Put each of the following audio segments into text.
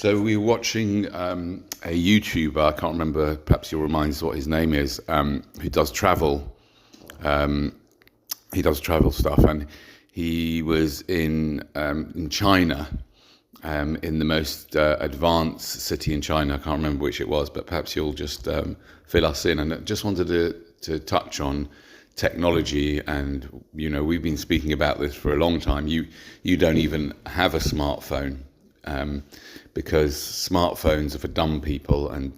So we were watching a YouTuber, I can't remember, perhaps you'll remind us what his name is, who does travel. He does travel stuff, and he was in China, in the most advanced city in China. I can't remember which it was, but perhaps you'll just fill us in. And I just wanted to touch on technology, and we've been speaking about this for a long time. You don't even have a smartphone, because smartphones are for dumb people and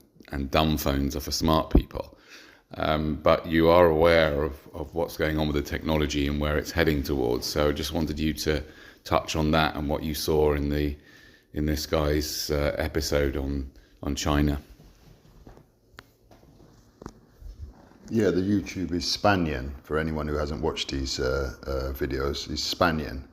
dumb phones are for smart people. But you are aware of what's going on with the technology and where it's heading towards. So I just wanted you to touch on that and what you saw in this guy's episode on China. Yeah, the YouTube is Spanian, for anyone who hasn't watched his videos. He's Spanian.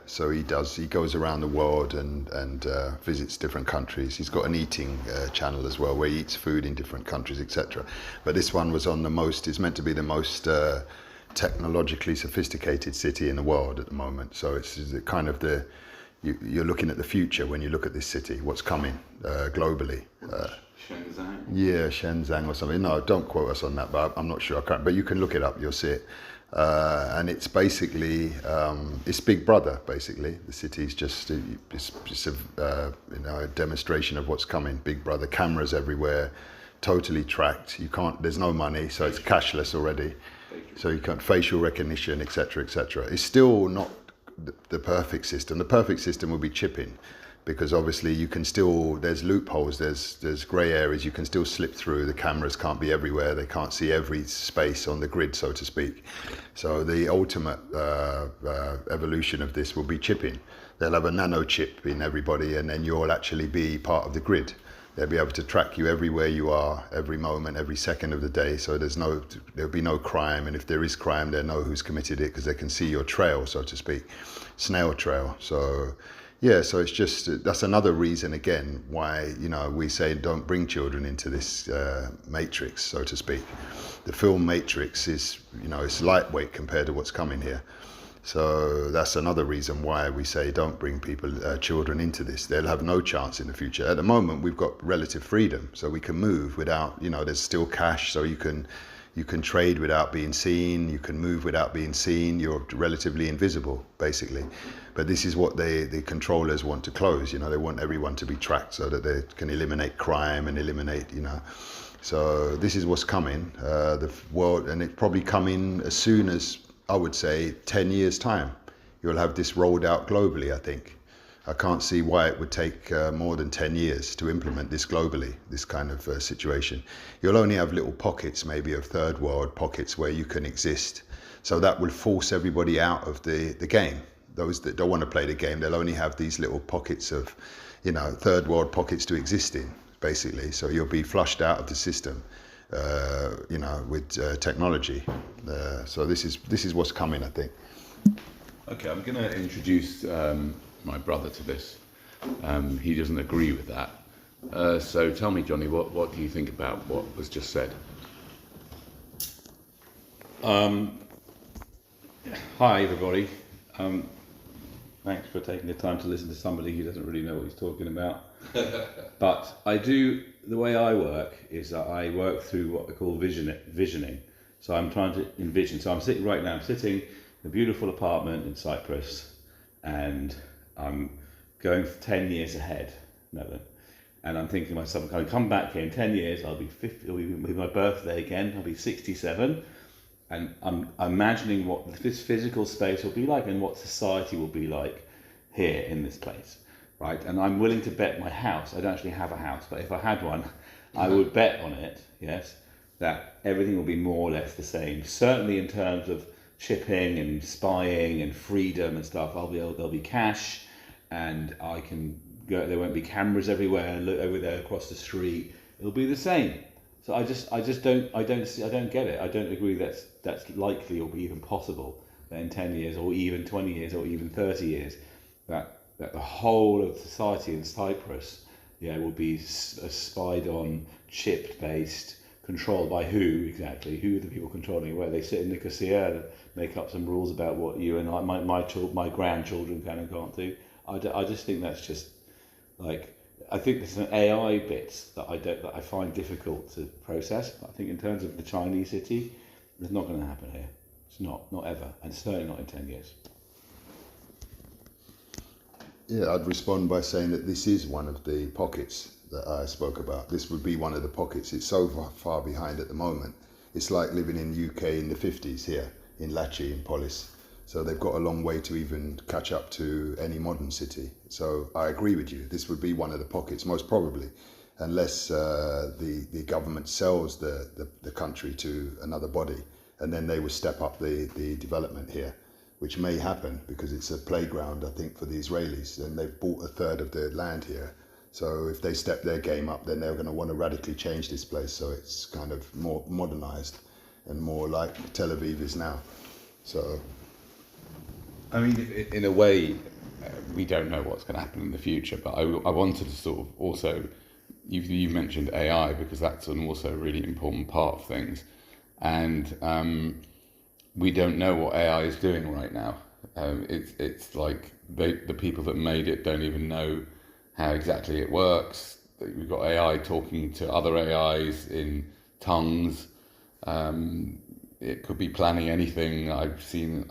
So he goes around the world and visits different countries. He's got an eating channel as well, where he eats food in different countries, etc. But this one was on it's meant to be the most technologically sophisticated city in the world at the moment. So it's kind of you're looking at the future when you look at this city, what's coming globally. Shenzhang? Yeah, Shenzhang or something. No, don't quote us on that, but I'm not sure. I can't. But you can look it up, you'll see it. And it's basically, it's Big Brother, basically. The city's just a demonstration of what's coming. Big Brother, cameras everywhere, totally tracked. There's no money, so it's cashless already. So you can't, facial recognition, etc., etc. It's still not the perfect system. The perfect system would be chipping, because obviously you can still, there's loopholes, there's grey areas you can still slip through. The cameras can't be everywhere, they can't see every space on the grid, so to speak. So the ultimate evolution of this will be chipping. They'll have a nano chip in everybody, and then you'll actually be part of the grid. They'll be able to track you everywhere you are, every moment, every second of the day. So there'll be no crime, and if there is crime, they'll know who's committed it, because they can see your trail, so to speak, snail trail. So yeah, so it's just, that's another reason again why we say don't bring children into this matrix, so to speak. The film Matrix is it's lightweight compared to what's coming here. So that's another reason why we say don't bring children into this. They'll have no chance in the future. At the moment, we've got relative freedom, so we can move without, there's still cash, so you can trade without being seen, you can move without being seen, you're relatively invisible, basically. But this is what the controllers want to close, they want everyone to be tracked so that they can eliminate crime and eliminate, So this is what's coming, the world, and it's probably coming as soon as, I would say, 10 years' time. You'll have this rolled out globally, I think. I can't see why it would take more than 10 years to implement this globally, this kind of situation. You'll only have little pockets, maybe of third world pockets where you can exist. So that will force everybody out of the game. Those that don't want to play the game, they'll only have these little pockets of, third world pockets to exist in, basically. So you'll be flushed out of the system, with technology. So this is what's coming, I think. Okay, I'm going to introduce my brother to this. He doesn't agree with that. So tell me, Johnny, what do you think about what was just said? Hi, everybody. Thanks for taking the time to listen to somebody who doesn't really know what he's talking about. But the way I work is that I work through what we call visioning. So I'm trying to envision. So I'm sitting in a beautiful apartment in Cyprus, and I'm going 10 years ahead, and I'm thinking to myself, I'm going to come back here in 10 years, I'll be 50, it'll be my birthday again, I'll be 67, and I'm imagining what this physical space will be like and what society will be like here in this place, right? And I'm willing to bet my house, I don't actually have a house, but if I had one, I would bet on it, yes, that everything will be more or less the same, certainly in terms of chipping and spying and freedom and stuff. There'll be cash, and I can go. There won't be cameras everywhere. Look over there across the street. It'll be the same. So I just don't get it. I don't agree that's likely or even possible that in 10 years or even 20 years or even 30 years that the whole of society in Cyprus, will be spied on, chipped based. Controlled by who exactly? Who are the people controlling where? They sit in Nicosia, make up some rules about what you and my grandchildren can and can't do. I just think that's just Like, I think there's an AI bits that I find difficult to process. I think in terms of the Chinese city, it's not going to happen here. It's not ever, and certainly not in 10 years. Yeah, I'd respond by saying that this is one of the pockets that I spoke about. This would be one of the pockets. It's so far behind at the moment. It's like living in UK in the 50s here, in Lachi, in Polis. So they've got a long way to even catch up to any modern city. So I agree with you. This would be one of the pockets, most probably, unless the government sells the country to another body, and then they will step up the development here, which may happen because it's a playground, I think, for the Israelis, and they've bought a third of the land here. So if they step their game up, then they're going to want to radically change this place so it's kind of more modernized and more like Tel Aviv is now. So, I mean, in a way, we don't know what's going to happen in the future, but I wanted to sort of also, you mentioned AI because that's an also really important part of things. And we don't know what AI is doing right now. It's like the people that made it don't even know how exactly it works. We've got AI talking to other AIs in tongues. It could be planning anything. I've seen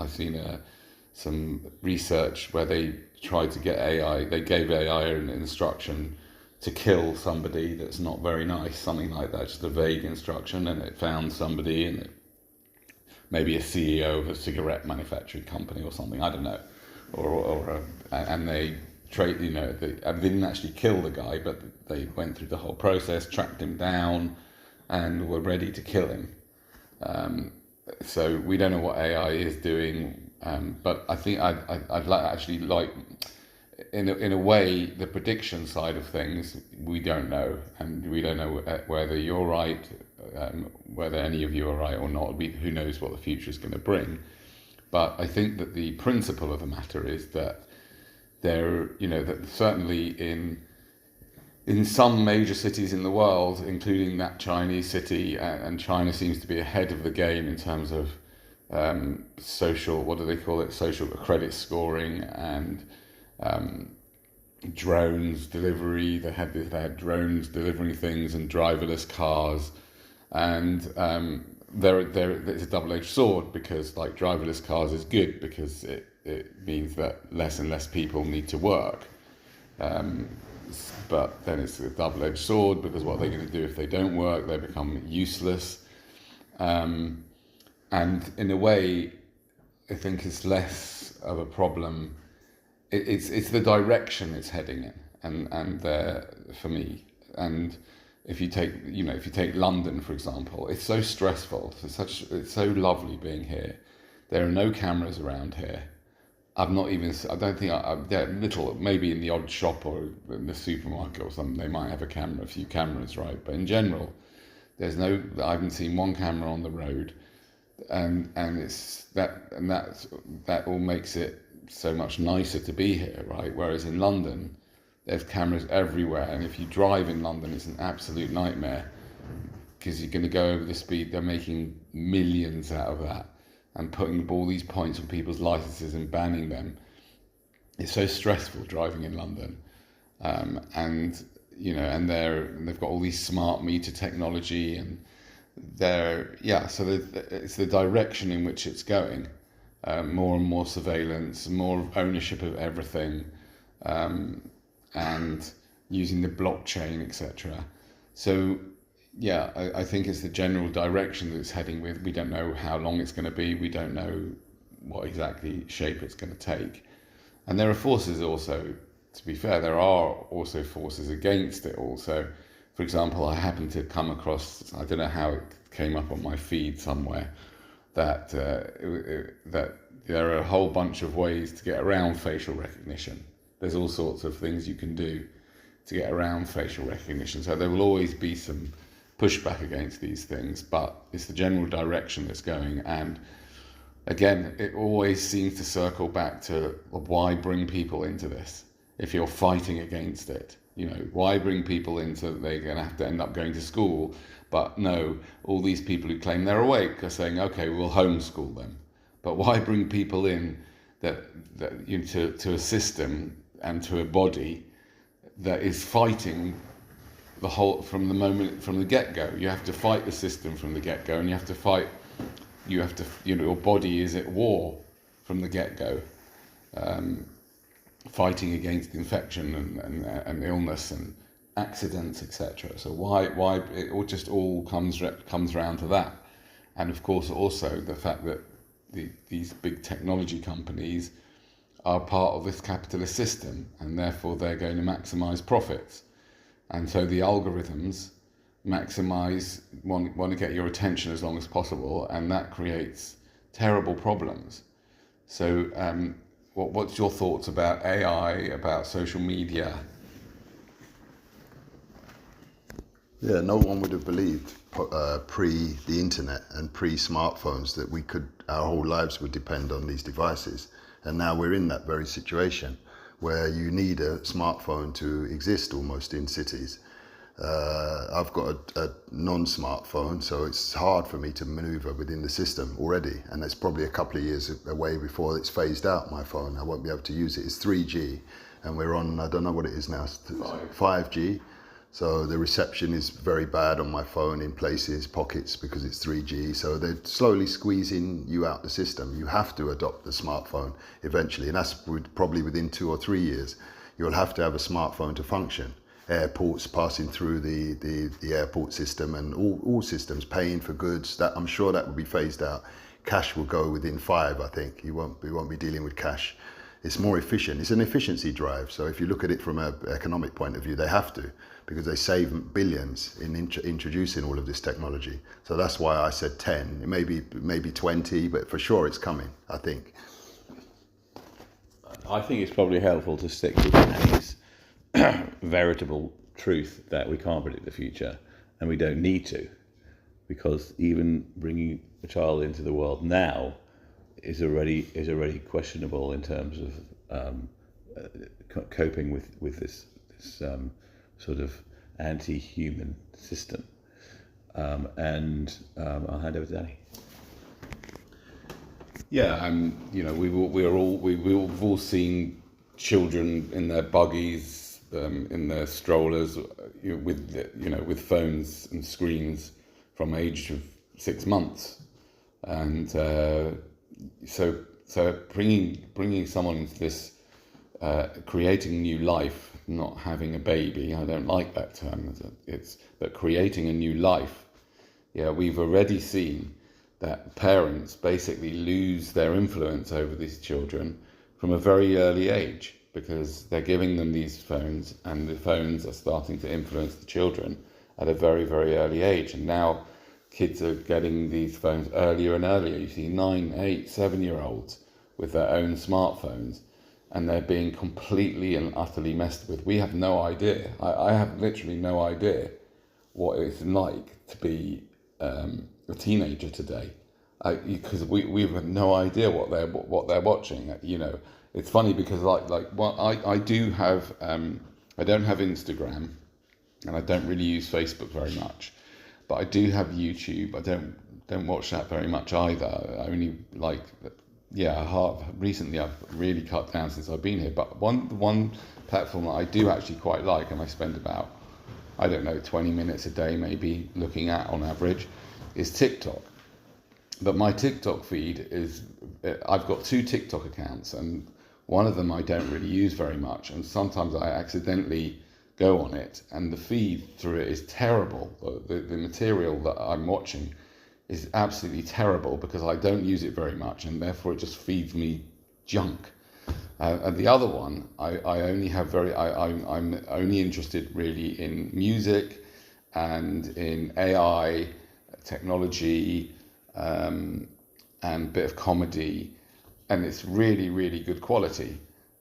some research where they tried to get AI. They gave AI an instruction to kill somebody that's not very nice, something like that, just a vague instruction, and it found somebody, and maybe a CEO of a cigarette manufacturing company or something, I don't know, and they trade, they didn't actually kill the guy, but they went through the whole process, tracked him down, and were ready to kill him. So we don't know what AI is doing, but I think I'd like, in a way, the prediction side of things, we don't know, and we don't know whether you're right, whether any of you are right or not. Who knows what the future is going to bring? But I think that the principle of the matter is that that certainly in some major cities in the world, including that Chinese city, and China seems to be ahead of the game in terms of social, what do they call it, social credit scoring, and drones delivery. They had drones delivering things and driverless cars, and it's a double-edged sword, because like driverless cars is good because it means that less and less people need to work, but then it's a double-edged sword because what they're going to do if they don't work, they become useless, and in a way I think it's less of a problem. It's the direction it's heading in, and for me, and if you take London for example, it's so stressful. It's so lovely being here. There are no cameras around here. I don't think they're little, maybe in the odd shop or in the supermarket or something they might have a few cameras, right? But in general, I haven't seen one camera on the road, and that all makes it so much nicer to be here, right? Whereas in London, there's cameras everywhere, and if you drive in London, it's an absolute nightmare because you're going to go over the speed. They're making millions out of that and putting all these points on people's licenses and banning them. It's so stressful driving in London, and they've got all these smart meter technology, and so it's the direction in which it's going. More and more surveillance, more ownership of everything, and using the blockchain, etc. So, I think it's the general direction that it's heading with. We don't know how long it's going to be. We don't know what exactly shape it's going to take. And there are forces also, to be fair, there are also forces against it also. For example, I happened to come across, I don't know how it came up on my feed somewhere, that there are a whole bunch of ways to get around facial recognition. There's all sorts of things you can do to get around facial recognition. So there will always be some pushback against these things, but it's the general direction that's going. And again, it always seems to circle back to why bring people into this if you're fighting against it. Why bring people in so that they're going to have to end up going to school? But no, all these people who claim they're awake are saying, okay, we'll homeschool them. But why bring people in to a system and to a body that is fighting the whole from the get-go. You have to fight the system from the get-go, and you have to your body is at war from the get-go, fighting against infection and illness and accidents, etc. So why it all just all comes round to that. And of course also the fact that these big technology companies are part of this capitalist system, and therefore they're going to maximize profits. And so the algorithms want to get your attention as long as possible, and that creates terrible problems. So what's your thoughts about AI, about social media? Yeah, no one would have believed pre the internet and pre-smartphones that our whole lives would depend on these devices. And now we're in that very situation where you need a smartphone to exist almost in cities. I've got a non-smartphone, so it's hard for me to maneuver within the system already. And it's probably a couple of years away before it's phased out, my phone. I won't be able to use it. It's 3G, and we're on, I don't know what it is now, 5G. So the reception is very bad on my phone in places, pockets, because it's 3G. So they're slowly squeezing you out the system. You have to adopt the smartphone eventually, and that's probably within 2 or 3 years. You'll have to have a smartphone to function. Airports passing through the airport system, and all systems paying for goods. That I'm sure that will be phased out. Cash will go within 5, I think. We won't be dealing with cash. It's more efficient. It's an efficiency drive. So if you look at it from an economic point of view, they have to, because they save billions in introducing all of this technology. So that's why I said 10. It may be 20, but for sure it's coming, I think. I think it's probably helpful to stick with Danny's veritable truth that we can't predict the future, and we don't need to, because even bringing a child into the world now is already questionable in terms of coping with this sort of anti-human system. And I'll hand over to Danny. Yeah, we've all seen children in their buggies, in their strollers, with phones and screens from age of 6 months, and so bringing someone into this, creating new life, not having a baby. I don't like that term. But creating a new life. Yeah, we've already seen that parents basically lose their influence over these children from a very early age, because they're giving them these phones, and the phones are starting to influence the children at a very, very early age. And now kids are getting these phones earlier and earlier. You see 9, 8, 7-year-olds with their own smartphones, and they're being completely and utterly messed with. We have no idea. I have literally no idea what it's like to be a teenager today, because we have no idea what they're watching. It's funny because I do have I don't have Instagram, and I don't really use Facebook very much, but I do have YouTube. I don't watch that very much either. I only recently I've really cut down since I've been here. But one platform that I do actually quite like, and I spend about 20 minutes a day maybe looking at on average, is TikTok. But my TikTok feed I've got 2 TikTok accounts, and one of them I don't really use very much, and sometimes I accidentally go on it, and the feed through it is terrible. The material that I'm watching is absolutely terrible because I don't use it very much, and therefore it just feeds me junk. And the other one, I'm only interested really in music and in AI, technology, and a bit of comedy, and it's really, really good quality.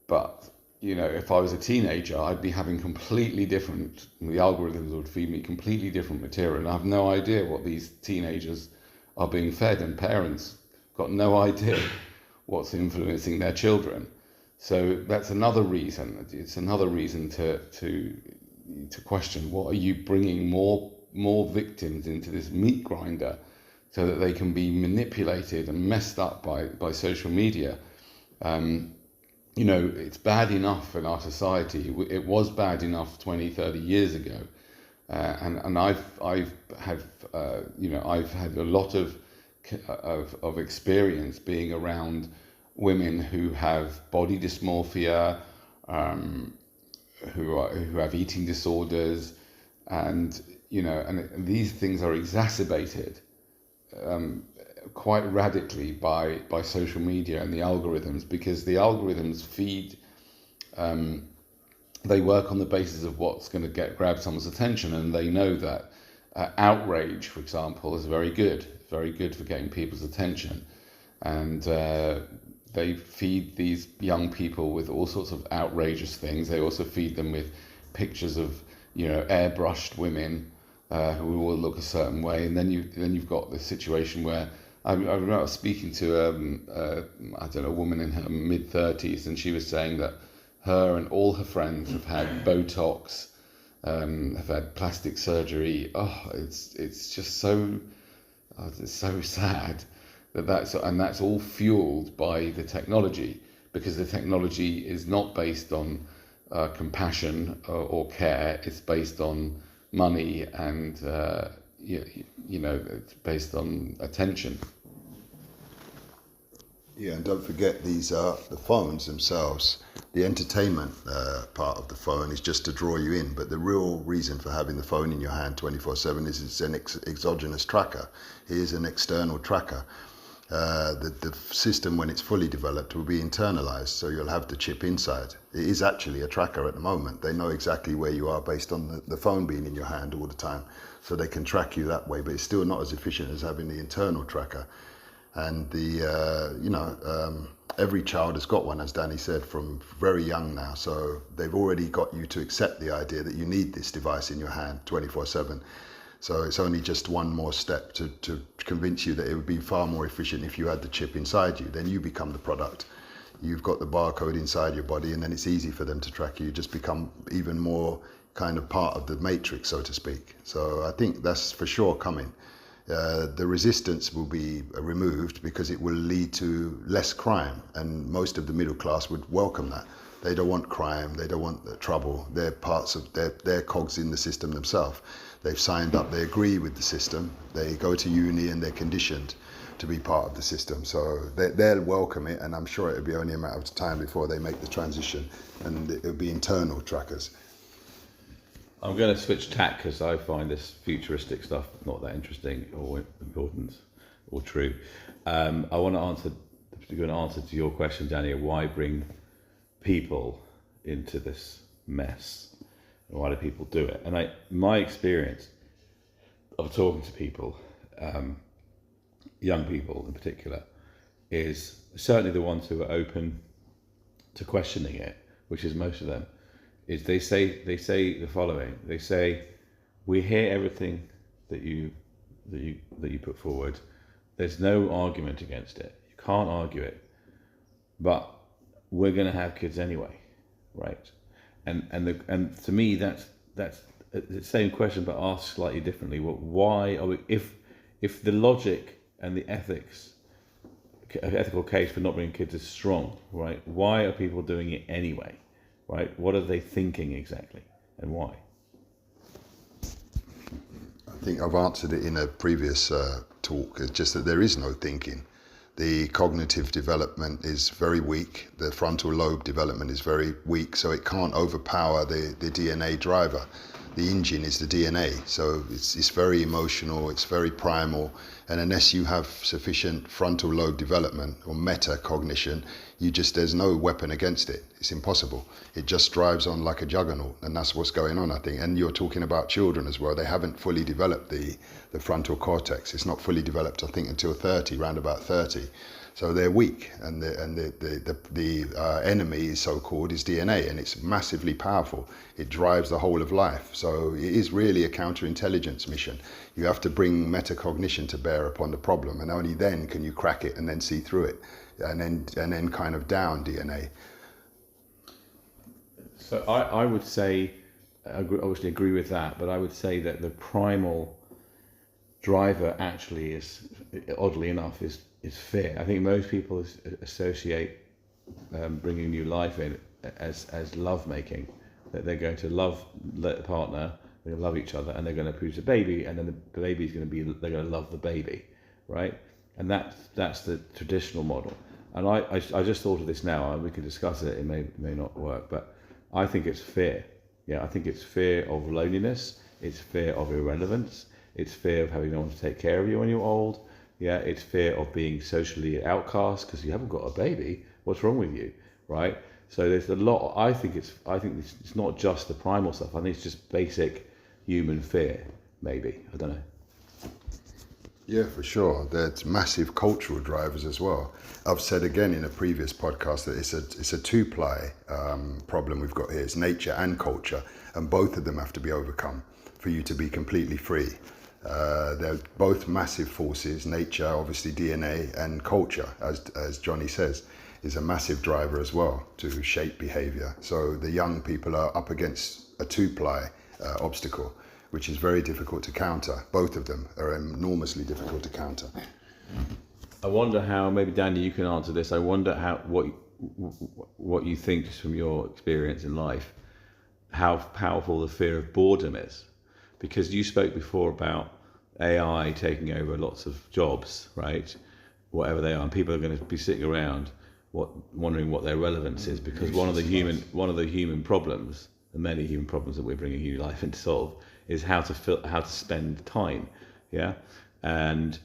But if I was a teenager, I'd be having the algorithms would feed me completely different material, and I have no idea what these teenagers are being fed, and parents got no idea what's influencing their children. So that's another reason. It's another reason to question, what are you bringing more victims into this meat grinder so that they can be manipulated and messed up by social media. you know, it's bad enough in our society. It was bad enough 20, 30 years ago. And I've had you know, I've had a lot of experience being around women who have body dysmorphia, who have eating disorders, and you know, and these things are exacerbated quite radically by social media and the algorithms, because the algorithms feed they work on the basis of what's going to grab someone's attention, and they know that outrage, for example, is very good for getting people's attention, and they feed these young people with all sorts of outrageous things. They also feed them with pictures of, you know, airbrushed women who all look a certain way, and then you've got this situation where I remember speaking to I don't know, a woman in her mid-30s, and she was saying that her and all her friends have had Botox, have had plastic surgery. Oh, it's just so it's so sad that's all fueled by the technology, because the technology is not based on compassion or care. It's based on money and you know, it's based on attention. Yeah, and don't forget these the phones themselves. The entertainment part of the phone is just to draw you in, but the real reason for having the phone in your hand 24/7 is it's an exogenous tracker. It is an external tracker. The system, when it's fully developed, will be internalized, so you'll have the chip inside. It is actually a tracker at the moment. They know exactly where you are based on the phone being in your hand all the time, so they can track you that way, but it's still not as efficient as having the internal tracker. And every child has got one, as Danny said, from very young now, so they've already got you to accept the idea that you need this device in your hand 24/7. So it's only just one more step to convince you that it would be far more efficient if you had the chip inside you. Then you become the product. You've got the barcode inside your body, and then it's easy for them to track you. You just become even more kind of part of the matrix, so to speak. So I think that's for sure coming. The resistance will be removed because it will lead to less crime, and most of the middle class would welcome that. They don't want crime, they don't want trouble. They're parts of, they're cogs in the system themselves. They've signed up, they agree with the system, they go to uni and they're conditioned to be part of the system. So they'll welcome it, and I'm sure it'll be only a matter of time before they make the transition, and it'll be internal trackers. I'm going to switch tack because I find this futuristic stuff not that interesting or important or true. I want to answer to your question, Danny, why bring people into this mess? Why do people do it? And my experience of talking to people, young people in particular, is certainly the ones who are open to questioning it, which is most of them, is they say the following. They say, we hear everything that you put forward. There's no argument against it. You can't argue it. But we're going to have kids anyway, right? And to me, that's the same question, but asked slightly differently. Why are we? If the logic and the ethical case for not bringing kids is strong, right? Why are people doing it anyway, right? What are they thinking exactly, and why? I think I've answered it in a previous talk. It's just that there is no thinking. The cognitive development is very weak. The frontal lobe development is very weak, so it can't overpower the DNA driver. The engine is the DNA, so it's very emotional, it's very primal, and unless you have sufficient frontal lobe development or metacognition, there's no weapon against it. It's impossible. It just drives on like a juggernaut, and that's what's going on, I think. And you're talking about children as well. They haven't fully developed the frontal cortex. It's not fully developed, I think, until 30, round about 30. So they're weak, and the enemy, so-called, is DNA, and it's massively powerful. It drives the whole of life. So it is really a counterintelligence mission. You have to bring metacognition to bear upon the problem, and only then can you crack it and then see through it, and then kind of down DNA. So I would say, I obviously agree with that, but I would say that the primal driver actually is, oddly enough, is fear. I think most people associate bringing new life in as love making, that they're going to love the partner, they're going to love each other, and they're going to produce a baby, and then the baby's going to be, they're going to love the baby, right? And that's the traditional model. And I just thought of this now. We could discuss it. It may not work, but I think it's fear. Yeah, I think it's fear of loneliness. It's fear of irrelevance. It's fear of having no one to take care of you when you're old. Yeah, it's fear of being socially outcast because you haven't got a baby. What's wrong with you, right? So there's a lot. I think it's not just the primal stuff. I think it's just basic human fear. Maybe, I don't know. Yeah, for sure. There's massive cultural drivers as well. I've said again in a previous podcast that it's a two-ply problem we've got here. It's nature and culture, and both of them have to be overcome for you to be completely free. They're both massive forces. Nature, obviously DNA, and culture, as Johnny says, is a massive driver as well to shape behavior. So the young people are up against a two-ply obstacle, which is very difficult to counter. Both of them are enormously difficult to counter. I wonder how, maybe Danny, you can answer this. I wonder what you think, just from your experience in life, how powerful the fear of boredom is. Because you spoke before about AI taking over lots of jobs, right? Whatever they are, and people are going to be sitting around wondering what their relevance is, because one of the human problems, the many human problems that we're bringing new life in to solve, is how to spend time, yeah. And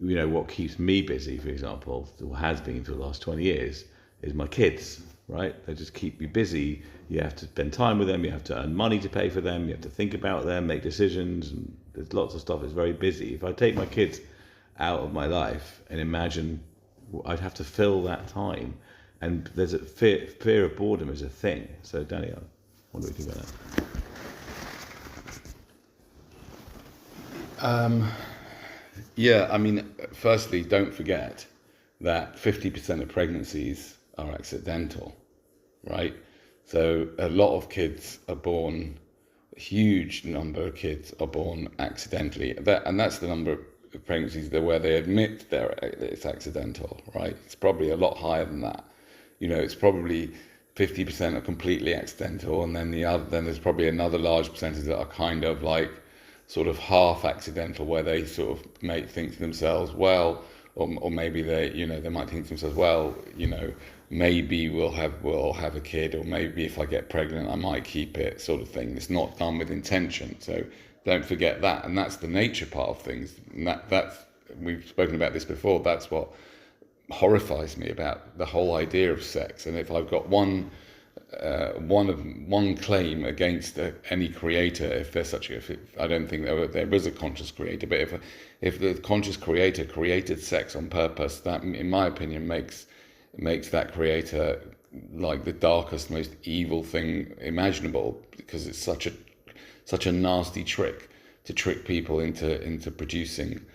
you know what keeps me busy, for example, or has been for the last 20 years, is my kids, right? They just keep me busy. You have to spend time with them. You have to earn money to pay for them. You have to think about them, make decisions, and there's lots of stuff. It's very busy. If I take my kids out of my life and imagine, I'd have to fill that time, and there's a fear of boredom is a thing. So Danny, what do you think about that? Yeah, I mean, firstly, don't forget that 50% of pregnancies are accidental, right? So a lot of kids are born, a huge number of kids are born accidentally. And that's the number of pregnancies where they admit it's accidental, right? It's probably a lot higher than that. You know, it's probably 50% are completely accidental, and then then there's probably another large percentage that are kind of like sort of half accidental, where they sort of may think to themselves, well, or maybe they might think to themselves, well, maybe we'll have a kid, or maybe if I get pregnant I might keep it, sort of thing. It's not done with intention. So don't forget that, and that's the nature part of things. And that's we've spoken about this before. That's what horrifies me about the whole idea of sex. And if I've got one claim against any creator, if there's such I don't think there is a conscious creator, but if the conscious creator created sex on purpose, that in my opinion makes that creator like the darkest, most evil thing imaginable, because it's such a nasty trick to trick people into producing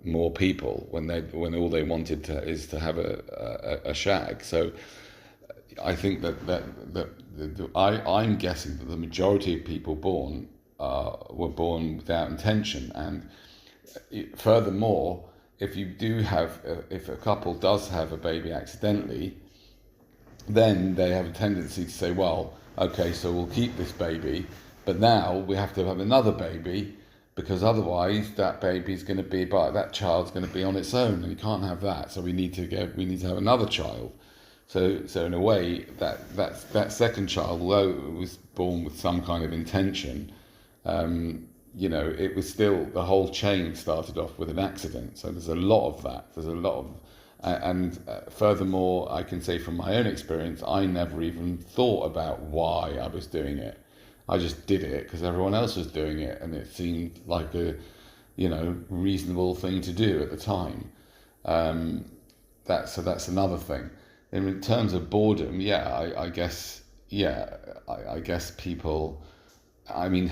more people when all they wanted is to have a shag. So I think I'm guessing that the majority of people born were born without intention. And furthermore, if a couple does have a baby accidentally, then they have a tendency to say, well, okay, so we'll keep this baby, but now we have to have another baby, because otherwise that child's going to be on its own, and you can't have that. So we need to have another child. So in a way, that second child, although it was born with some kind of intention, it was still, the whole chain started off with an accident. So there's a lot of that. And furthermore, I can say from my own experience, I never even thought about why I was doing it. I just did it because everyone else was doing it, and it seemed like a, reasonable thing to do at the time. That's another thing. In terms of boredom, I guess people. I mean,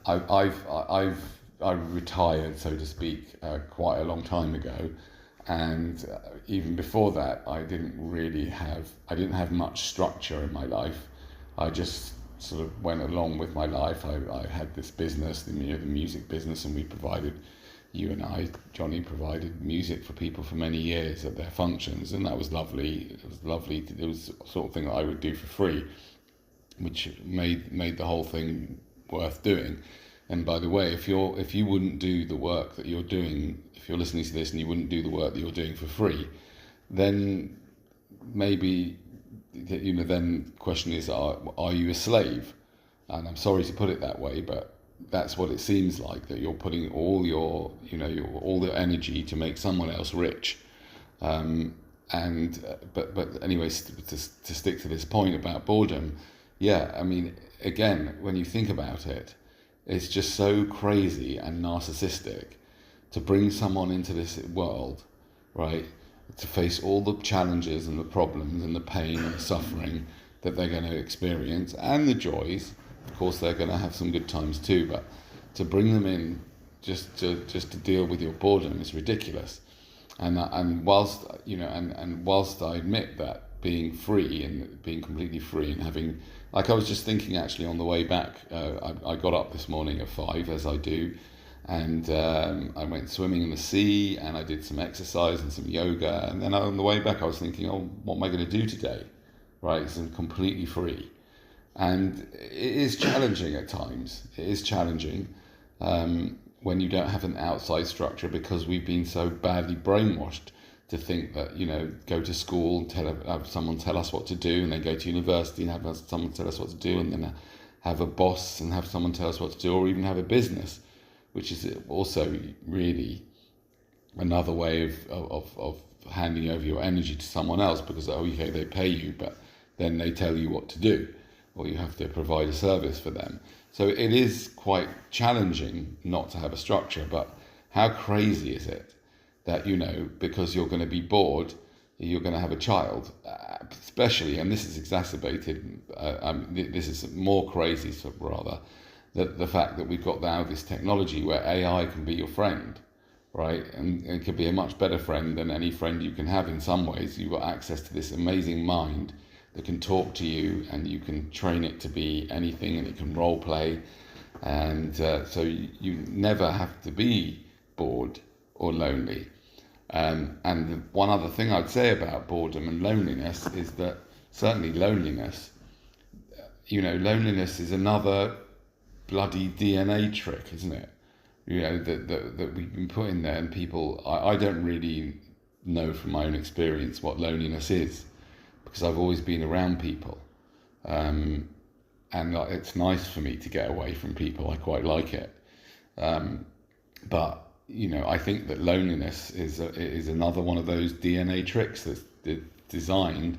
I've retired, so to speak, quite a long time ago, and even before that, I didn't have much structure in my life. I just sort of went along with my life. I had this business, the music business, and we provided you and I, Johnny, provided music for people for many years at their functions, and that was lovely. It was lovely. It was the sort of thing that I would do for free, which made the whole thing worth doing. And by the way, if you wouldn't do the work that you're doing, if you're listening to this and you wouldn't do the work that you're doing for free, then maybe, you know, then the question is, are you a slave? And I'm sorry to put it that way, but that's what it seems like, that you're putting all all the energy to make someone else rich. But anyways, to stick to this point about boredom, yeah, I mean, again, when you think about it, it's just so crazy and narcissistic to bring someone into this world, right, to face all the challenges and the problems and the pain and the suffering that they're going to experience, and the joys. Of course, they're going to have some good times too, but to bring them in just to deal with your boredom is ridiculous. And whilst I admit that being free and being completely free and having, like, I was just thinking actually on the way back, I got up this morning at 5, as I do, and I went swimming in the sea, and I did some exercise and some yoga, and then on the way back I was thinking, oh, what am I going to do today, right? So I'm completely free. And it is challenging at times. It is challenging when you don't have an outside structure, because we've been so badly brainwashed to think that, you know, go to school, have someone tell us what to do, and then go to university and have someone tell us what to do, and then have a boss and have someone tell us what to do, or even have a business, which is also really another way of handing over your energy to someone else, because, okay, they pay you, but then they tell you what to do, or you have to provide a service for them. So it is quite challenging not to have a structure, but how crazy is it that, you know, because you're going to be bored, you're going to have a child, especially, and this is exacerbated, this is more crazy, so rather, that the fact that we've got now this technology where AI can be your friend, right? And it could be a much better friend than any friend you can have in some ways. You've got access to this amazing mind that can talk to you, and you can train it to be anything, and it can role play, and so you never have to be bored or lonely. And one other thing I'd say about boredom and loneliness is that certainly loneliness, you know, loneliness is another bloody DNA trick, isn't it? You know, that we've been put in there, and people, I don't really know from my own experience what loneliness is, because I've always been around people, and it's nice for me to get away from people. I quite like it, but you know, I think that loneliness is another one of those DNA tricks that's designed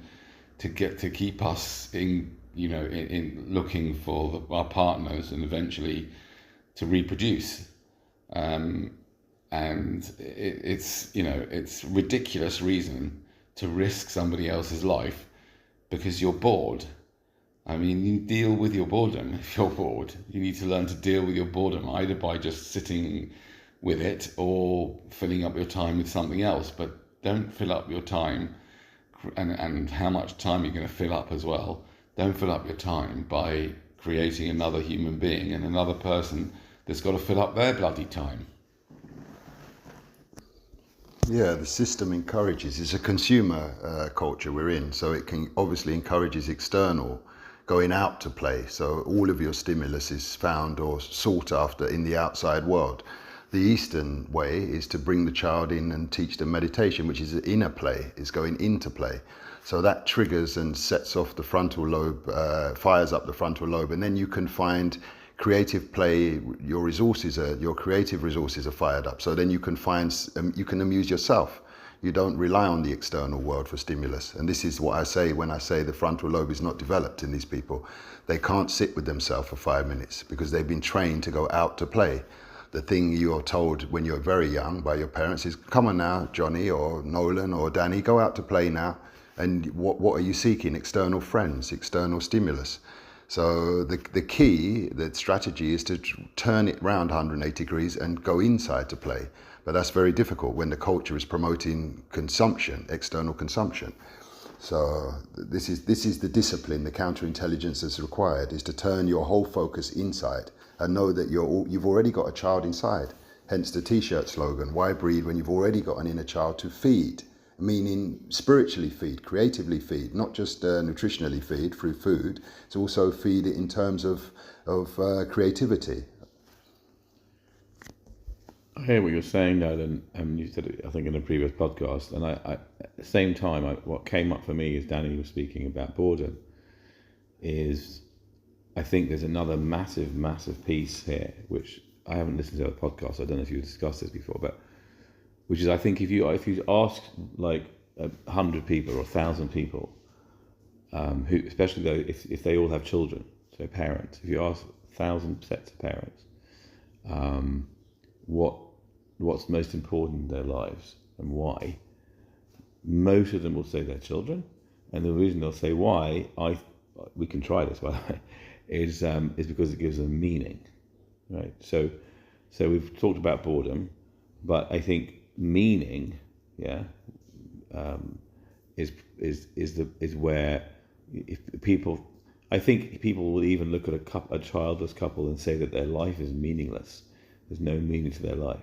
to keep us in looking for our partners, and eventually to reproduce. And it's ridiculous reason to risk somebody else's life because you're bored. I mean, you deal with your boredom. If you're bored, you need to learn to deal with your boredom, either by just sitting with it or filling up your time with something else. But don't fill up your time, and how much time you're going to fill up as well. Don't fill up your time by creating another human being and another person that's got to fill up their bloody time. Yeah, the system encourages, it's a consumer culture we're in, so it can obviously encourages external, going out to play. So all of your stimulus is found or sought after in the outside world. The Eastern way is to bring the child in and teach them meditation, which is inner play, is going into play. So that triggers and sets off the frontal lobe, fires up the frontal lobe, and then you can find creative play. Your creative resources are fired up. So then you can you can amuse yourself. You don't rely on the external world for stimulus. And this is what I say when I say the frontal lobe is not developed in these people. They can't sit with themselves for 5 minutes because they've been trained to go out to play. The thing you're told when you're very young by your parents is, come on now, Johnny or Nolan or Danny, go out to play now. And what are you seeking? External friends, external stimulus. So the key, the strategy is to turn it around 180 degrees and go inside to play. But that's very difficult when the culture is promoting consumption, external consumption. So this is the discipline, the counterintelligence that's required, is to turn your whole focus inside and know that you've already got a child inside. Hence the T-shirt slogan, why breed when you've already got an inner child to feed? Meaning spiritually feed, creatively feed, not just nutritionally feed through food. It's also feed it in terms of creativity. I hear what you're saying, Nolan, and you said it, I think, in a previous podcast. And I at the same time, what came up for me as Danny was speaking about boredom is, I think there's another massive, massive piece here, which I haven't listened to the podcast. So I don't know if you've discussed this before, but which is, I think if you ask like 100 people or 1,000 people, who, especially though if they all have children, so parents, if you ask 1,000 sets of parents, what's most important in their lives and why, most of them will say their children. And the reason they'll say why, we can try this by the way, is because it gives them meaning, right? So we've talked about boredom, but I think meaning, is where, if people, I think people will even look at a childless couple and say that their life is meaningless. There's no meaning to their life.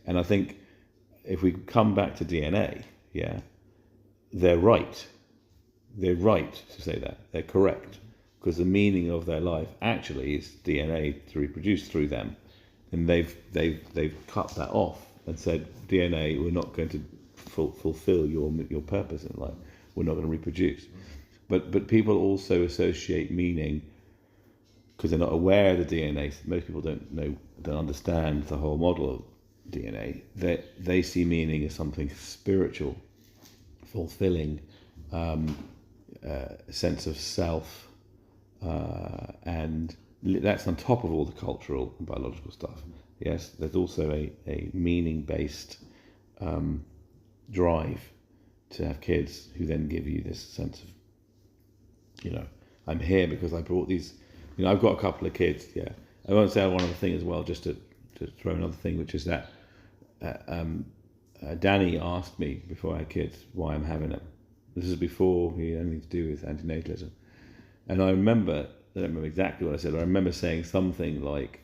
And I think if we come back to DNA, they're right. They're right to say that. They're correct. Because the meaning of their life actually is DNA to reproduce through them. And they've cut that off and said, DNA, we're not going to fulfill your purpose in life. We're not going to reproduce. But people also associate meaning, because they're not aware of the DNA. Most people don't understand the whole model of DNA. They see meaning as something spiritual, fulfilling, a sense of self, and that's on top of all the cultural and biological stuff. Yes, there's also a meaning-based drive to have kids who then give you this sense of, I'm here because I brought these. I've got a couple of kids. I want to say one other thing as well, just to throw another thing, which is that Danny asked me before I had kids why I'm having them. This is before he had anything to do with antinatalism. And I don't remember exactly what I said. I remember saying something like,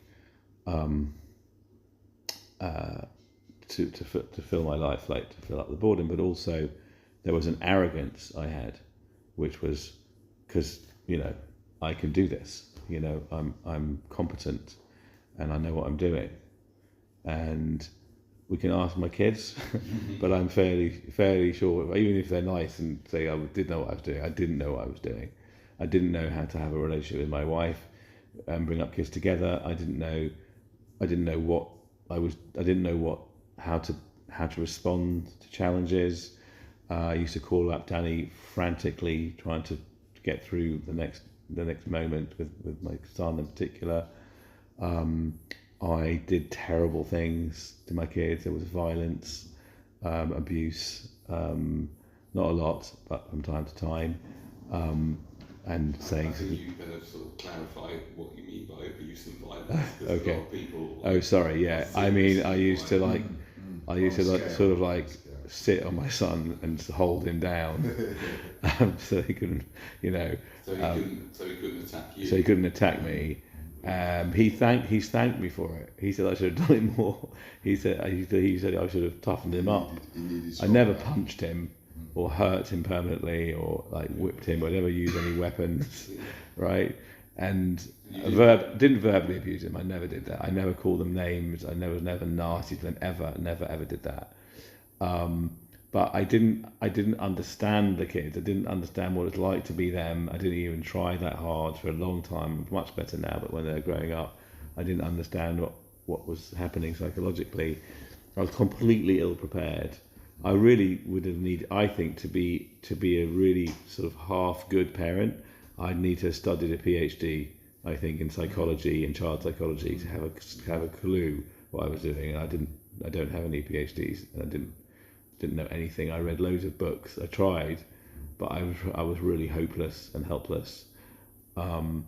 to fill my life, like to fill up the boredom, but also there was an arrogance I had, which was because, I can do this. I'm competent and I know what I'm doing. And we can ask my kids, but I'm fairly sure, even if they're nice and say I did know what I was doing, I didn't know what I was doing. I didn't know how to have a relationship with my wife and bring up kids together. I didn't know how to respond to challenges. I used to call up Danny frantically, trying to get through the next moment with my son in particular. I did terrible things to my kids. There was violence, abuse, not a lot, but from time to time. And saying, I think you better sort of clarify what you mean by abuse and violence. Okay. A lot of people, oh, sorry. Yeah. I mean, I used to sort of sit on my son and hold him down, so he couldn't, So he couldn't attack you. So he couldn't attack me. He's thanked me for it. He said I should have done it more. He said I should have toughened him up. I never punched him or hurt him permanently or like whipped him or never used any weapons, right? And didn't verbally abuse him. I never did that. I never called them names. I never nasty to them never did that. But I didn't understand the kids. I didn't understand what it's like to be them. I didn't even try that hard for a long time. Much better now, but when they're growing up, I didn't understand what was happening psychologically. I was completely ill prepared. I really would have needed, I think, to be a really sort of half good parent, I'd need to have studied a PhD, I think, in psychology and child psychology to have a clue what I was doing. And I don't have any PhDs, and I didn't know anything. I read loads of books. I tried, but I was really hopeless and helpless. So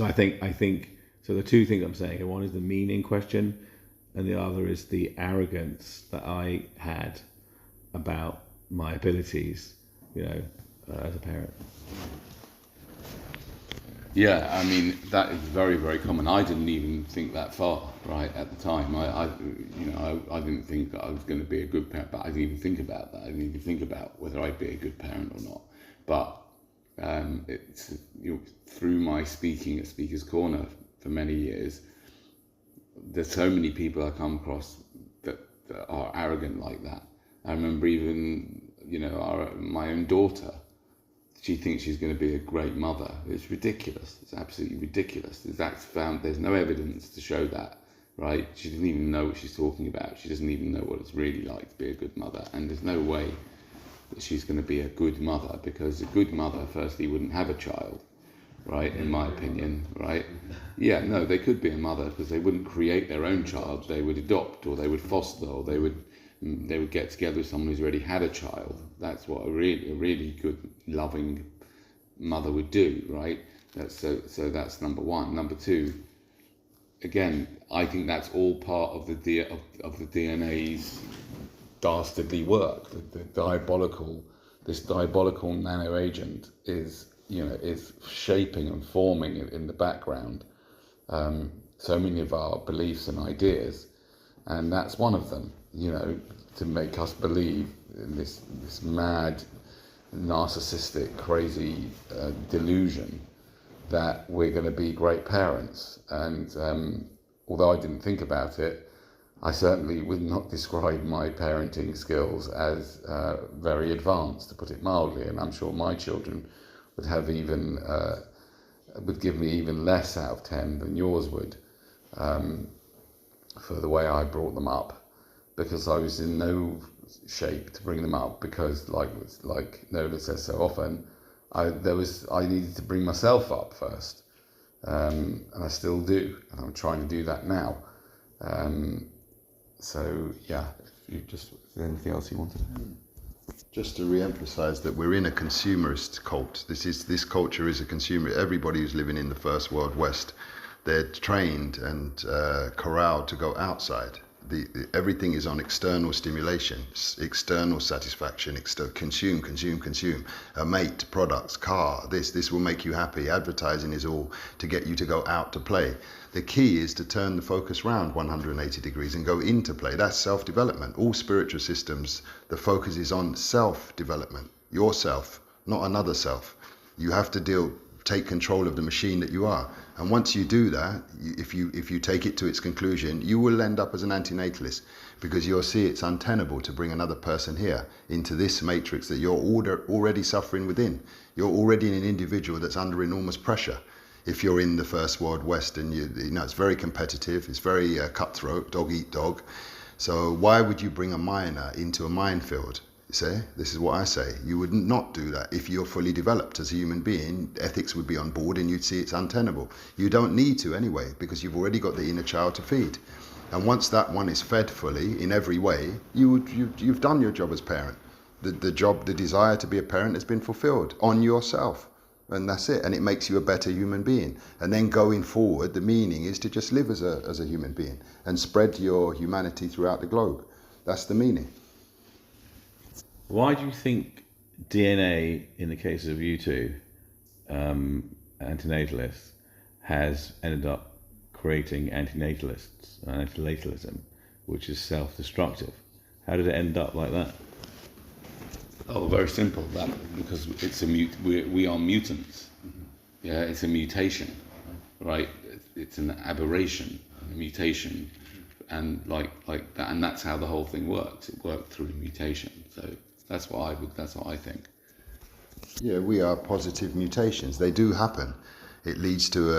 I think so. The two things I'm saying, one is the meaning question, and the other is the arrogance that I had about my abilities, as a parent. Yeah, I mean that is very, very common. I didn't even think that far, right, at the time. I didn't think that I was going to be a good parent, but I didn't even think about that. I didn't even think about whether I'd be a good parent or not. But it's through my speaking at Speaker's Corner for many years, there's so many people I come across that are arrogant like that. I remember even my own daughter. She thinks she's going to be a great mother. It's ridiculous. It's absolutely ridiculous. There's no evidence to show that, right? She doesn't even know what she's talking about. She doesn't even know what it's really like to be a good mother. And there's no way that she's going to be a good mother, because a good mother, firstly, wouldn't have a child, right? In my opinion, right? Yeah, no, they could be a mother because they wouldn't create their own child. They would adopt, or they would foster, or they would get together with someone who's already had a child. That's what a really good, loving mother would do, right? So that's number one. Number two, again, I think that's all part of the DNA's dastardly work. This diabolical nano agent is shaping and forming in the background so many of our beliefs and ideas, and that's one of them. To make us believe in this mad, narcissistic, crazy delusion that we're going to be great parents. And although I didn't think about it, I certainly would not describe my parenting skills as very advanced, to put it mildly. And I'm sure my children would have would give me even less out of 10 than yours would, for the way I brought them up. Because I was in no shape to bring them up, because like Nola says so often, I needed to bring myself up first, and I still do, and I'm trying to do that now. So yeah, is there anything else you wanted? Just to re-emphasize that we're in a consumerist cult. This culture is a consumer. Everybody who's living in the first world West, they're trained and corralled to go outside. Everything is on external stimulation, external satisfaction, consume, a mate, products, car, this will make you happy. Advertising is all to get you to go out to play. The key is to turn the focus round 180 degrees and go into play. That's self-development. All spiritual systems, the focus is on self-development, yourself, not another self. You have to take control of the machine that you are. And once you do that, if you take it to its conclusion, you will end up as an antinatalist, because you'll see it's untenable to bring another person here into this matrix that you're already suffering within. You're already an individual that's under enormous pressure. If you're in the first world West, and it's very competitive, it's very cutthroat, dog eat dog. So why would you bring a miner into a minefield? See, this is what I say. You would not do that if you're fully developed as a human being. Ethics would be on board, and you'd see it's untenable. You don't need to anyway, because you've already got the inner child to feed. And once that one is fed fully in every way, you've done your job as parent. The desire to be a parent has been fulfilled on yourself, and that's it. And it makes you a better human being. And then going forward, the meaning is to just live as a human being and spread your humanity throughout the globe. That's the meaning. Why do you think DNA, in the case of you two, antinatalists, has ended up creating antinatalism, which is self-destructive? How did it end up like that? Oh, very simple. Because it's we are mutants. Yeah, it's a mutation, right? It's an aberration, a mutation, and like that, and that's how the whole thing works. It worked through mutation. So that's what I think. Yeah, we are positive mutations. They do happen. It leads to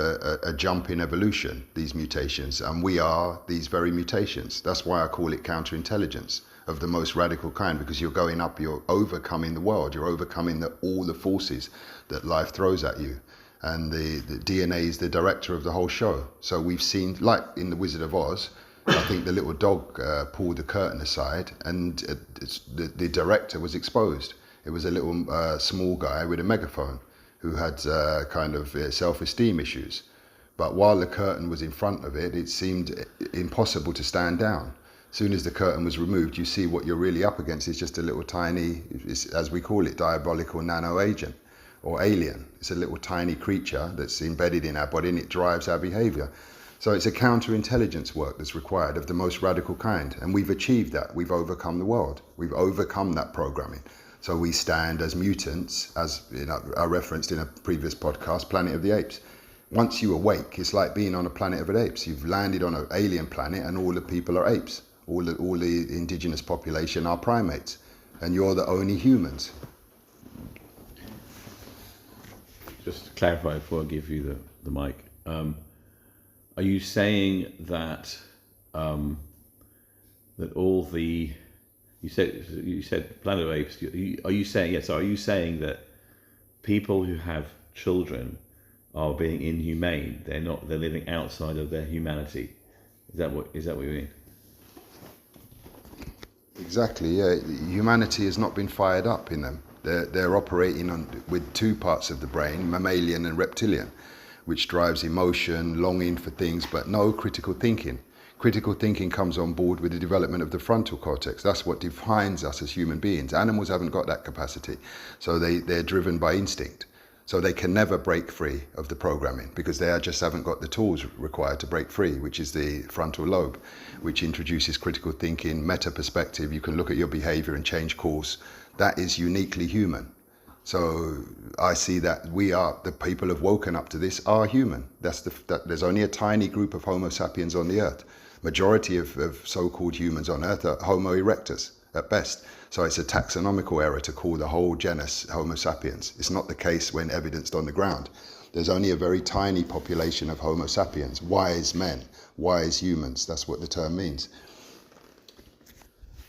a jump in evolution, these mutations, and we are these very mutations. That's why I call it counterintelligence of the most radical kind, because you're going up, you're overcoming the world, you're overcoming all the forces that life throws at you. And the DNA is the director of the whole show. So we've seen, like in The Wizard of Oz, I think the little dog pulled the curtain aside, and the director was exposed. It was a little small guy with a megaphone who had kind of self-esteem issues. But while the curtain was in front of it, it seemed impossible to stand down. As soon as the curtain was removed, you see what you're really up against is just a little tiny, as we call it, diabolical nano agent, or alien. It's a little tiny creature that's embedded in our body and it drives our behavior. So it's a counterintelligence work that's required of the most radical kind. And we've achieved that. We've overcome the world. We've overcome that programming. So we stand as mutants, as I referenced in a previous podcast, Planet of the Apes. Once you awake, it's like being on a planet of the apes. You've landed on an alien planet and all the people are apes. All the indigenous population are primates. And you're the only humans. Just to clarify before I give you the mic, are you saying that that all the you said Planet of Apes? Are you saying Are you saying that people who have children are being inhumane? They're not. They're living outside of their humanity. Is that what you mean? Exactly. Yeah. Humanity has not been fired up in them. They're operating with two parts of the brain, mammalian and reptilian, which drives emotion, longing for things, but no critical thinking. Critical thinking comes on board with the development of the frontal cortex. That's what defines us as human beings. Animals haven't got that capacity, so they're driven by instinct. So they can never break free of the programming because they just haven't got the tools required to break free, which is the frontal lobe, which introduces critical thinking, meta perspective. You can look at your behavior and change course. That is uniquely human. So I see that the people have woken up to this are human. There's only a tiny group of Homo sapiens on the earth. Majority of so-called humans on earth are Homo erectus at best. So it's a taxonomical error to call the whole genus Homo sapiens. It's not the case when evidenced on the ground. There's only a very tiny population of Homo sapiens, wise men, wise humans. That's what the term means.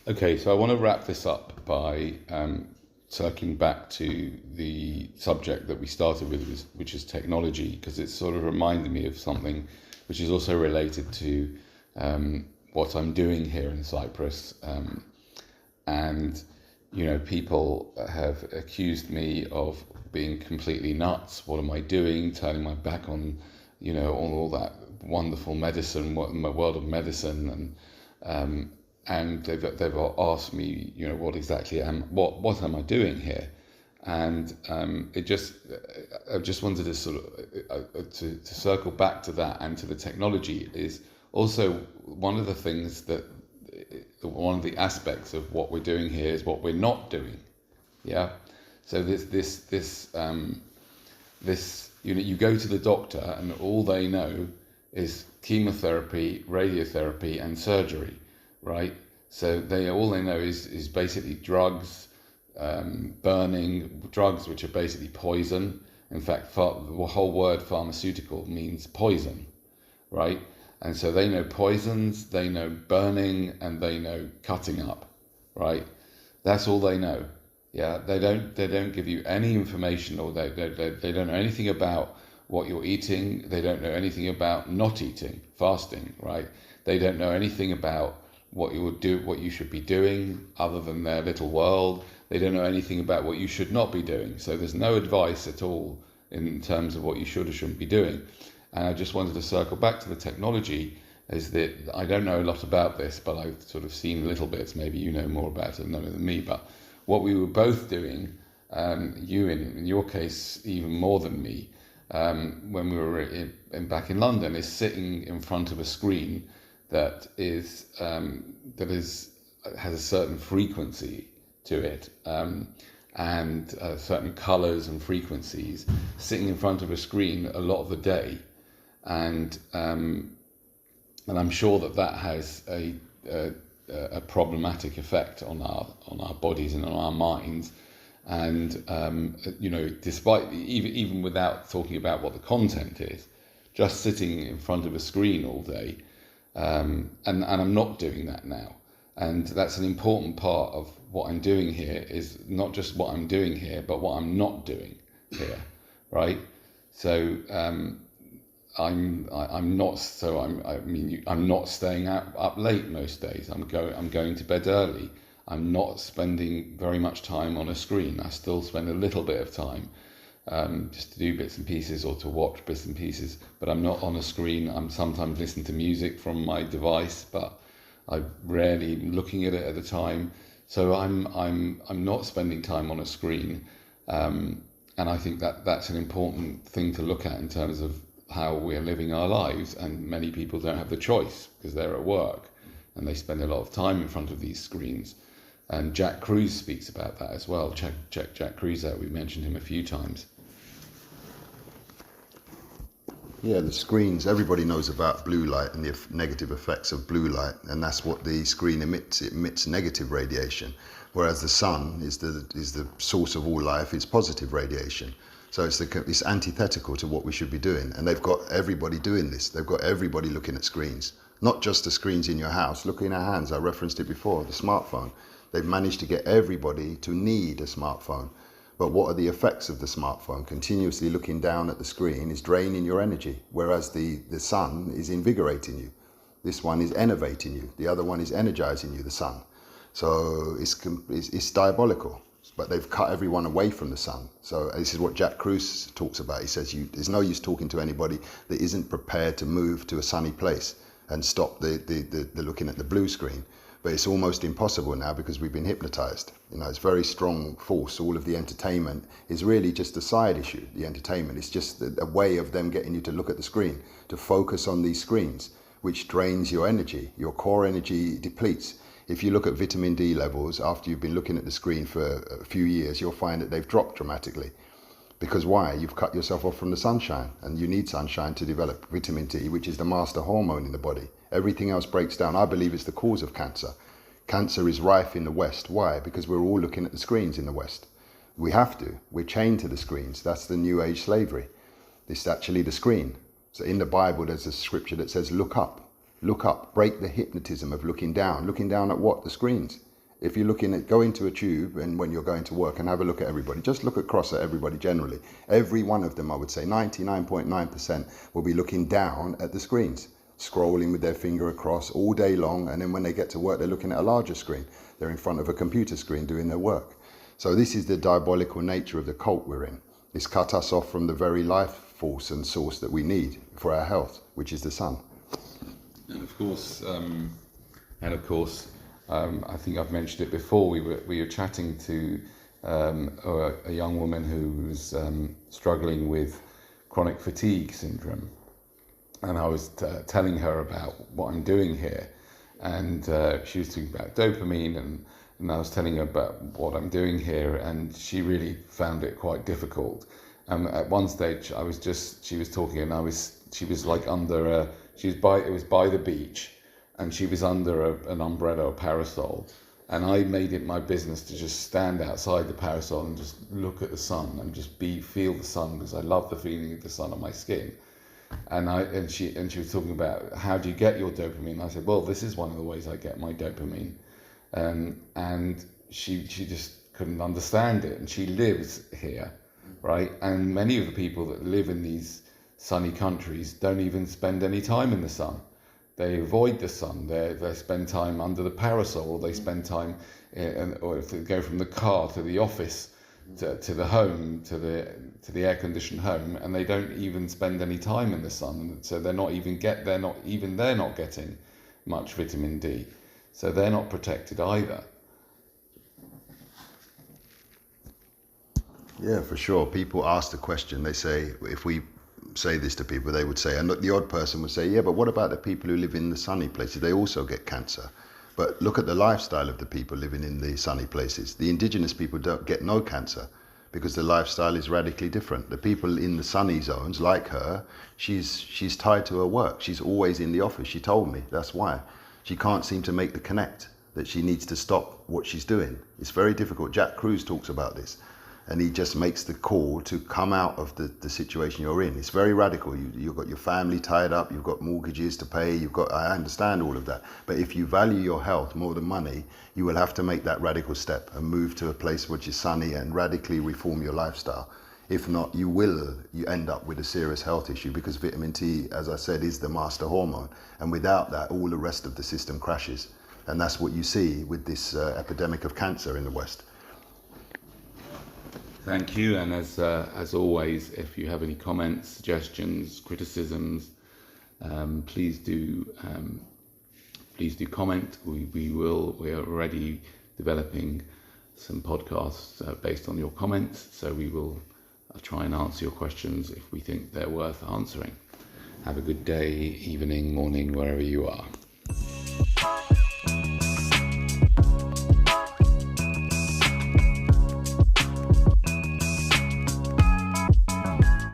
Okay, so I want to wrap this up by circling back to the subject that we started with, which is technology, because it sort of reminded me of something which is also related to what I'm doing here in Cyprus. And, people have accused me of being completely nuts. What am I doing? Turning my back on, all that wonderful medicine, my world of medicine, and they've asked me, what exactly what am I doing here? And I just wanted to sort of to circle back to that and to the technology is also one of the things that. One of the aspects of what we're doing here is what we're not doing. Yeah. So this you go to the doctor and all they know is chemotherapy, radiotherapy, and surgery, right? So all they know is basically drugs, burning drugs, which are basically poison. In fact, the whole word pharmaceutical means poison, right? And so they know poisons, they know burning, and they know cutting up, right? That's all they know. Yeah, they don't give you any information, or they don't know anything about what you're eating. They don't know anything about not eating, fasting, right? They don't know anything about what you should be doing, other than their little world. They don't know anything about what you should not be doing. So there's no advice at all in terms of what you should or shouldn't be doing. And I just wanted to circle back to the technology, is that I don't know a lot about this, but I've sort of seen little bits. Maybe you know more about it than me. But what we were both doing, you in your case even more than me, when we were back in London, is sitting in front of a screen that has a certain frequency to it. And certain colours and frequencies, sitting in front of a screen a lot of the day, and I'm sure that has a problematic effect on our bodies and on our minds, and despite even without talking about what the content is, just sitting in front of a screen all day, and I'm not doing that now. And that's an important part of what I'm doing here, is not just what I'm doing here, but what I'm not doing here, right? So I'm not staying up late most days. I'm going to bed early. I'm not spending very much time on a screen. I still spend a little bit of time just to do bits and pieces or to watch bits and pieces, but I'm not on a screen. I'm sometimes listening to music from my device, but I'm rarely looking at it at a time. So I'm not spending time on a screen, And I think that that's an important thing to look at in terms of how we're living our lives. And many people don't have the choice because they're at work and they spend a lot of time in front of these screens. And Jack Kruse speaks about that as well. Check Jack Kruse out. We've mentioned him a few times. Yeah, the screens, everybody knows about blue light and the negative effects of blue light, and that's what the screen emits. It emits negative radiation, whereas the sun is the source of all life, is positive radiation. So it's antithetical to what we should be doing, and they've got everybody doing this. They've got everybody looking at screens, not just the screens in your house. Look in our hands, I referenced it before, the smartphone. They've managed to get everybody to need a smartphone. But what are the effects of the smartphone? Continuously looking down at the screen is draining your energy, whereas the sun is invigorating you. This one is enervating you. The other one is energizing you, the sun. So it's diabolical. But they've cut everyone away from the sun. So this is what Jack Kruse talks about. He says there's no use talking to anybody that isn't prepared to move to a sunny place and stop the looking at the blue screen. But it's almost impossible now because we've been hypnotized. You know, it's very strong force. All of the entertainment is really just a side issue. The entertainment is just a way of them getting you to look at the screen, to focus on these screens, which drains your energy. Your core energy depletes. If you look at vitamin D levels after you've been looking at the screen for a few years, you'll find that they've dropped dramatically. Because why? You've cut yourself off from the sunshine, and you need sunshine to develop vitamin D, which is the master hormone in the body. Everything else breaks down. I believe it's the cause of cancer. Cancer is rife in the West. Why? Because we're all looking at the screens in the West. We have to. We're chained to the screens. That's the New Age slavery. It's actually the screen. So in the Bible, there's a scripture that says, look up, break the hypnotism of looking down. Looking down at what? The screens. If you're looking at, go into a tube and when you're going to work and have a look at everybody, just look across at everybody generally. Every one of them, I would say 99.9% will be looking down at the screens, scrolling with their finger across all day long. And then when they get to work, they're looking at a larger screen. They're in front of a computer screen doing their work. So this is the diabolical nature of the cult we're in. It's cut us off from the very life force and source that we need for our health, which is the sun. And of course, I think I've mentioned it before. We were chatting to a young woman who was struggling with chronic fatigue syndrome, and I was telling her about what I'm doing here, and she was talking about dopamine, and I was telling her about what I'm doing here, and she really found it quite difficult. At one stage, she was talking, and she was like under it was by the beach. And she was under an umbrella or parasol. And I made it my business to just stand outside the parasol and just look at the sun and just feel the sun, because I love the feeling of the sun on my skin. And she was talking about, how do you get your dopamine? And I said, well, this is one of the ways I get my dopamine. And she just couldn't understand it. And she lives here, right? And many of the people that live in these sunny countries don't even spend any time in the sun. They avoid the sun. They spend time under the parasol, or they spend time, or if they go from the car to the office, to the home, to the air-conditioned home, and they don't even spend any time in the sun. So they're not getting much vitamin D. So they're not protected either. Yeah, for sure. People ask the question. They say, if we say this to people, they would say, and the odd person would say, yeah, but what about the people who live in the sunny places? They also get cancer. But look at the lifestyle of the people living in the sunny places. The indigenous people don't get no cancer because the lifestyle is radically different. The people in the sunny zones, like her, she's tied to her work. She's always in the office. She told me that's why. She can't seem to make the connect, that she needs to stop what she's doing. It's very difficult. Jack Kruse talks about this. And he just makes the call to come out of the situation you're in. It's very radical. You've got your family tied up, you've got mortgages to pay, I understand all of that. But if you value your health more than money, you will have to make that radical step and move to a place which is sunny and radically reform your lifestyle. If not, you end up with a serious health issue, because vitamin T, as I said, is the master hormone. And without that, all the rest of the system crashes. And that's what you see with this epidemic of cancer in the West. Thank you, and as always, if you have any comments, suggestions, criticisms, please do comment. We are already developing some podcasts based on your comments, so we will I'll try and answer your questions if we think they're worth answering. Have a good day, evening, morning, wherever you are.